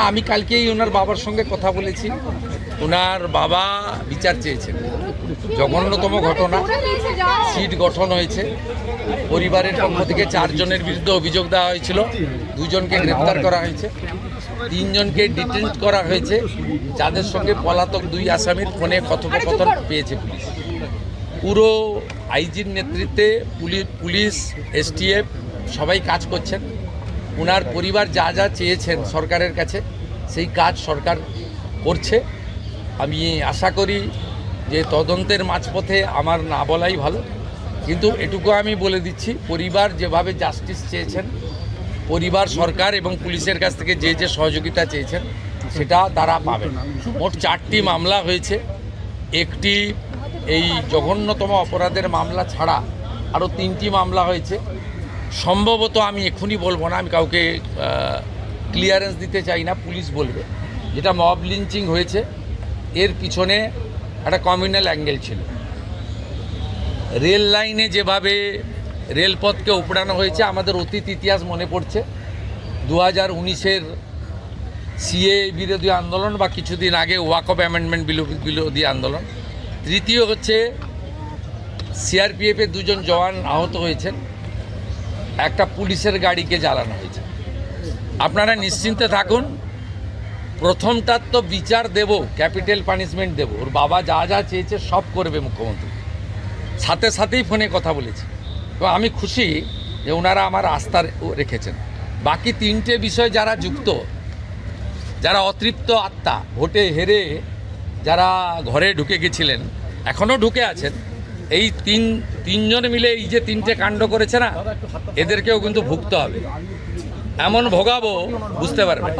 আমি কালকেই ওনার বাবার সঙ্গে কথা বলেছি। ওনার বাবা বিচার চেয়েছেন। জঘন্যতম ঘটনা, সিট গঠন হয়েছে, পরিবারের পক্ষ থেকে 4 জনের বিরুদ্ধে অভিযোগ দেওয়া হয়েছিল, 2 জনকে গ্রেপ্তার করা হয়েছে, 3 জনকে ডিটেইন করা হয়েছে, যাদের সঙ্গে পলাতক 2 আসামির ফোনে কথোপকথন পেয়েছে পুলিশ। পুরো আইজির নেতৃত্বে পুলিশ, এসটিএফ সবাই কাজ করছেন। ওনার পরিবার যা যা চেয়েছেন সরকারের কাছে সেই কাজ সরকার করছে। আমি আশা করি যে তদন্তের মাঝপথে আমার না বলাই ভালো, কিন্তু এটুকু আমি বলে দিচ্ছি, পরিবার যেভাবে জাস্টিস চেয়েছেন, পরিবার সরকার এবং পুলিশের কাছ থেকে যে যে সহযোগিতা চেয়েছেন সেটা তারা পাবেন। মোট 4টি মামলা হয়েছে। একটি এই জঘন্যতম অপরাধের মামলা ছাড়া আরও 3টি মামলা হয়েছে। সম্ভবত আমি এখনই বলবো না, আমি কাউকে ক্লিয়ারেন্স দিতে চাই না, পুলিশ বলবে। যেটা মব লিঞ্চিং হয়েছে, এর পিছনে একটা কমিউনাল অ্যাঙ্গেল ছিল। রেল লাইনে যেভাবে রেলপথকে উপড়ানো হয়েছে, আমাদের অতীত ইতিহাস মনে পড়ছে। 2019-এর সিএ বিরোধী আন্দোলন বা কিছুদিন আগে ওয়াকফ অ্যামেন্ডমেন্ট বিরোধী আন্দোলন। তৃতীয় হচ্ছে সিআরপিএফের 2 জন জওয়ান আহত হয়েছেন, একটা পুলিশের গাড়িকে জ্বালানো হয়েছে। আপনারা নিশ্চিন্তে থাকুন, প্রথমটার তো বিচার দেব, ক্যাপিটাল পানিশমেন্ট দেব। ওর বাবা যা যা চেয়েছে সব করবে মুখ্যমন্ত্রী, সাথে সাথেই ফোনে কথা বলেছে। তো আমি খুশি যে ওনারা আমার আস্থা রেখেছেন। বাকি 3টে বিষয় যারা যুক্ত, যারা অতৃপ্ত আত্মা, ভোটে হেরে যারা ঘরে ঢুকে গেছিলেন, এখনও ঢুকে আছেন, এই তিনজন মিলে এই যে 3টে কাণ্ড করেছে না, এদেরকেও কিন্তু ভুগতে হবে। এমন ভোগাবো বুঝতে পারবে।